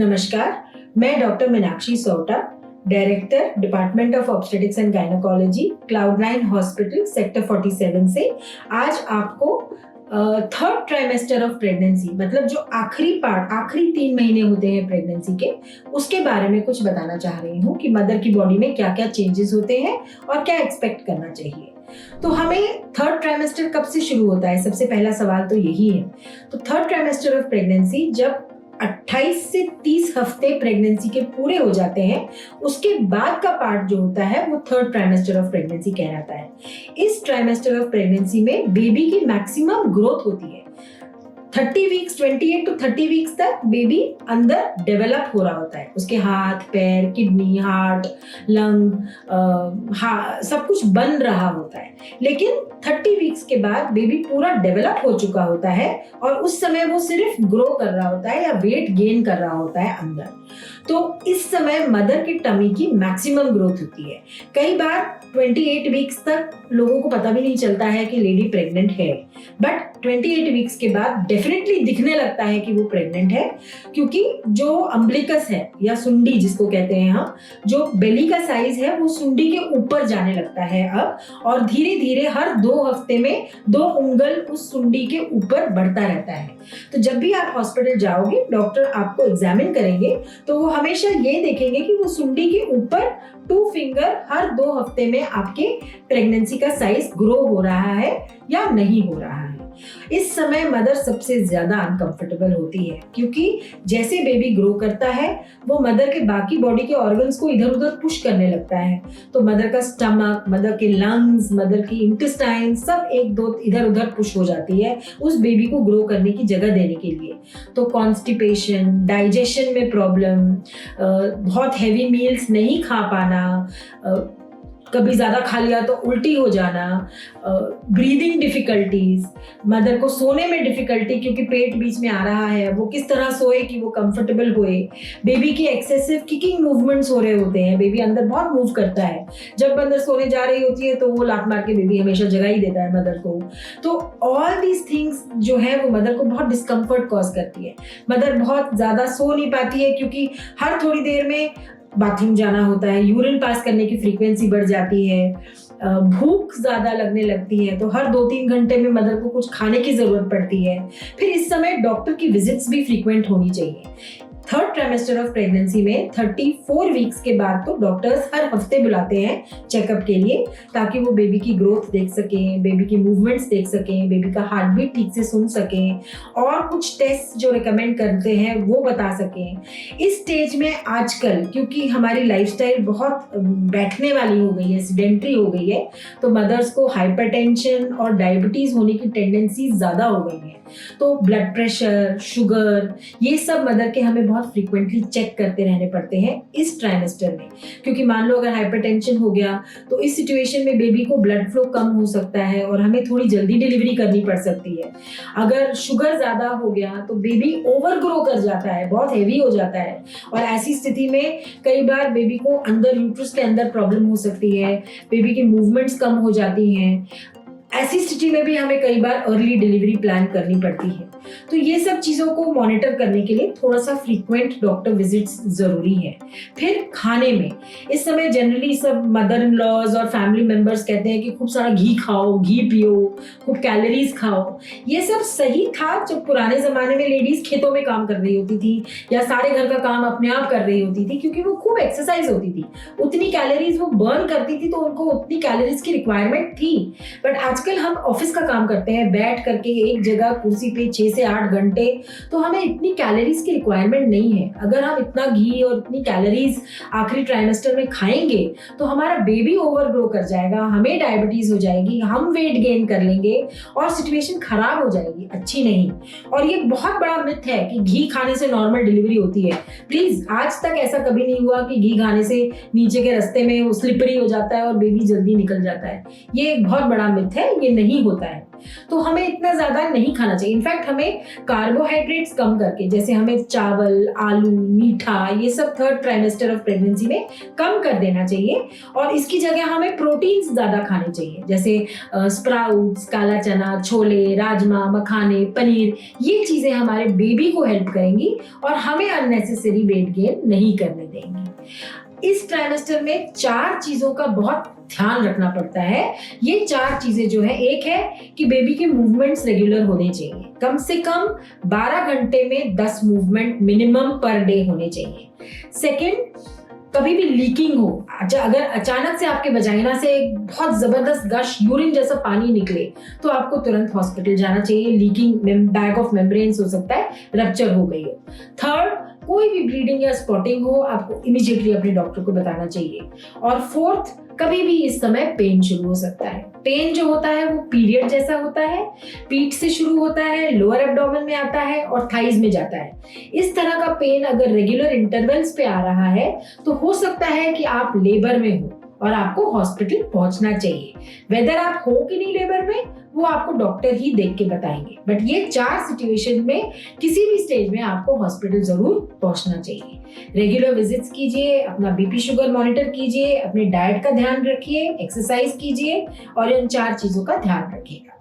नमस्कार, मैं doctor Meenakshi Sota, director department of obstetrics and gynaecology, Cloud nine hospital sector 47 से आज आपको थर्ड ट्राइमेस्टर ऑफ प्रेगनेंसी मतलब जो आखिरी 3 महीने होते हैं प्रेगनेंसी के, उसके बारे में कुछ बताना चाह रही हूँ कि मदर की बॉडी में क्या क्या चेंजेस होते हैं और क्या एक्सपेक्ट करना चाहिए। तो हमें थर्ड ट्राइमेस्टर कब से शुरू होता है, सबसे पहला सवाल तो यही है। तो थर्ड ट्राइमेस्टर ऑफ प्रेगनेंसी जब 28 से 30 हफ्ते प्रेगनेंसी के पूरे हो जाते हैं, उसके बाद का पार्ट जो होता है वो थर्ड ट्राइमेस्टर ऑफ प्रेगनेंसी कहलाता है। इस ट्राइमेस्टर ऑफ प्रेगनेंसी में बेबी की मैक्सिमम ग्रोथ होती है। 30 वीक्स 28 to 30 वीक्स तक बेबी अंदर डेवलप हो रहा होता है। उसके हाथ, पैर, किडनी, हार्ट, लंग, सब कुछ बन रहा होता है। लेकिन 30 वीक्स के बाद बेबी पूरा डेवलप हो चुका होता है और उस समय वो सिर्फ ग्रो कर रहा होता है या वेट गेन कर रहा होता है अंदर। तो इस समय मदर की टमी की मैक्सिमम ग्रोथ होती है। कई बार 28 वीक्स तक लोगों को पता भी नहीं चलता है कि लेडी प्रेग्नेंट है, बट 28 वीक्स के बाद डेफिनेटली दिखने लगता है कि वो प्रेग्नेंट है, क्योंकि जो अम्बिलिकस है या सुंडी जिसको कहते हैं हम, जो बेली का साइज है वो सुंडी के ऊपर जाने लगता है अब, और धीरे धीरे हर 2 हफ्ते में 2 उंगल उस सुंडी के ऊपर बढ़ता रहता है। तो जब भी आप हॉस्पिटल जाओगे, डॉक्टर आपको एग्जामिन करेंगे तो वो हमेशा ये देखेंगे कि वो सुंडी के ऊपर 2 फिंगर हर 2 हफ्ते में आपके प्रेगनेंसी का साइज ग्रो हो रहा है या नहीं हो रहा है। इस समय मदर सबसे ज्यादा अनकंफर्टेबल होती है, क्योंकि जैसे बेबी ग्रो करता है वो मदर के बाकी बॉडी के ऑर्गन्स को इधर उधर पुश करने लगता है। तो मदर का स्टमक, मदर के लंग्स, मदर की इंटेस्टाइन सब 1-2 इधर उधर पुश हो जाती है उस बेबी को ग्रो करने की जगह देने के लिए। तो कॉन्स्टिपेशन, डाइजेशन में प्रॉब्लम, बहुत हैवी मील्स नहीं खा पाना, कभी ज्यादा खा लिया तो उल्टी हो जाना, ब्रीदिंग डिफिकल्टीज, मदर को सोने में डिफिकल्टी क्योंकि पेट बीच में आ रहा है, वो किस तरह सोए कि वो कंफर्टेबल होए। बेबी की एक्सेसिव किकिंग मूवमेंट्स हो रहे होते हैं, बेबी अंदर बहुत मूव करता है। जब मदर सोने जा रही होती है तो वो लात मार के बेबी हमेशा जगा ही देता है मदर को। तो ऑल दीज थिंग्स जो है वो मदर को बहुत डिस्कम्फर्ट कॉज करती है। मदर बहुत ज्यादा सो नहीं पाती है क्योंकि हर थोड़ी देर में बाथरूम जाना होता है, यूरिन पास करने की फ्रीक्वेंसी बढ़ जाती है, भूख ज्यादा लगने लगती है, तो हर 2-3 घंटे में मदर को कुछ खाने की जरूरत पड़ती है। फिर इस समय डॉक्टर की विजिट्स भी फ्रीक्वेंट होनी चाहिए। थर्ड ट्राइमेस्टर ऑफ प्रेगनेंसी में 34 वीक्स के बाद तो डॉक्टर्स हर हफ्ते बुलाते हैं चेकअप के लिए, ताकि वो बेबी की ग्रोथ देख सकें, बेबी की मूवमेंट्स देख सकें, बेबी का हार्ट बीट ठीक से सुन सकें और कुछ टेस्ट जो रिकमेंड करते हैं वो बता सकें। इस स्टेज में आजकल क्योंकि हमारी लाइफस्टाइल बहुत बैठने वाली हो गई है, सेडेंट्री हो गई है, तो मदर्स को हाइपरटेंशन और डायबिटीज होने की टेंडेंसी ज्यादा हो गई है। तो ब्लड प्रेशर, शुगर, ये सब मदर के हमें बहुत फ्रीक्वेंटली चेक करते रहने पड़ते हैं इस ट्राइमेस्टर में, क्योंकि मान लो अगर हाइपरटेंशन हो गया तो इस सिचुएशन में बेबी को ब्लड फ्लो कम हो सकता है और हमें थोड़ी जल्दी डिलीवरी करनी पड़ सकती है। अगर शुगर ज्यादा हो गया तो बेबी ओवर ग्रो कर जाता है, बहुत हेवी हो जाता है, और ऐसी स्थिति में कई बार बेबी को अंदर यूट्रस के अंदर प्रॉब्लम हो सकती है, बेबी की मूवमेंट्स कम हो जाती हैं। ऐसी स्थिति में भी हमें कई बार अर्ली डिलीवरी प्लान करनी पड़ती है। तो ये सब चीजों को मॉनिटर करने के लिए थोड़ा सा फ्रीक्वेंट डॉक्टर विजिट्स जरूरी है। फिर खाने में इस समय जनरली सब मदर इन लॉज और फैमिली मेंबर्स कहते हैं कि खूब सारा घी खाओ, घी पियो, खूब कैलोरीज खाओ। ये सब सही था जब पुराने जमाने में लेडीज खेतों में काम कर रही होती थी या सारे घर का काम अपने आप कर रही होती थी, क्योंकि वो खूब एक्सरसाइज होती थी, उतनी कैलोरीज वो बर्न करती थी, तो उनको उतनी कैलोरीज की रिक्वायरमेंट थी। बट आजकल हम ऑफिस का काम करते हैं बैठ करके एक जगह कुर्सी पे 6 से 8 घंटे, तो हमें इतनी कैलोरीज की रिक्वायरमेंट नहीं है। अगर हम इतना घी और इतनी कैलोरीज आखिरी ट्राइमेस्टर में खाएंगे तो हमारा बेबी ओवर ग्रो कर जाएगा, हमें डायबिटीज हो जाएगी, हम वेट गेन कर लेंगे और सिचुएशन खराब हो जाएगी, अच्छी नहीं। और ये बहुत बड़ा मिथ है कि घी खाने से नॉर्मल डिलीवरी होती है। प्लीज, आज तक ऐसा कभी नहीं हुआ कि घी खाने से नीचे के रास्ते में वो स्लिपरी हो जाता है और बेबी जल्दी निकल जाता है। ये एक बहुत बड़ा मिथ है, ये नहीं होता है। तो हमें इतना ज्यादा नहीं खाना चाहिए। इनफैक्ट हमें कार्बोहाइड्रेट्स कम करके, जैसे हमें चावल, आलू, मीठा, ये सब थर्ड ट्राइमेस्टर ऑफ प्रेगनेंसी में कम कर देना चाहिए और इसकी जगह हमें प्रोटीन्स ज्यादा खाने चाहिए, जैसे स्प्राउट्स, काला चना, छोले, राजमा, मखाने, पनीर। ये चीजें हमारे बेबी को हेल्प करेंगी और हमें अननेसेसरी वेट गेन नहीं करने देंगी। इस ट्राइमेस्टर में 4 चीजों का बहुत ध्यान रखना पड़ता है। ये 4 चीजें जो है, एक है कि बेबी के मूवमेंट्स रेगुलर होने चाहिए, कम से कम 12 घंटे में 10 मूवमेंट मिनिमम पर डे होने चाहिए। सेकेंड, कभी भी लीकिंग हो, अगर अचानक से आपके वजाइना से एक बहुत जबरदस्त गश, यूरिन जैसा पानी निकले, तो आपको तुरंत हॉस्पिटल जाना चाहिए। लीकिंग बैग ऑफ मेम्ब्रेन्स हो सकता है, रप्चर हो गई हो। थर्ड, कोई भी ब्लीडिंग या स्पॉटिंग हो, आपको इमीडिएटली अपने डॉक्टर को बताना चाहिए। और फोर्थ, कभी भी इस समय पेन शुरू हो सकता है। पेन जो होता है वो पीरियड जैसा होता है, पीठ से शुरू होता है, लोअर एब्डोमेन में आता है और थाइज में जाता है। इस तरह का पेन अगर रेगुलर इंटरवल्स पे आ रहा है तो हो सकता है कि आप लेबर में हो और आपको हॉस्पिटल पहुंचना चाहिए। वेदर आप हो कि नहीं लेबर में, वो आपको डॉक्टर ही देख के बताएंगे, बट ये 4 सिचुएशन में किसी भी स्टेज में आपको हॉस्पिटल जरूर पहुंचना चाहिए। रेगुलर विजिट्स कीजिए, अपना बीपी शुगर मॉनिटर कीजिए, अपने डाइट का ध्यान रखिए, एक्सरसाइज कीजिए और इन 4 चीजों का ध्यान रखिएगा।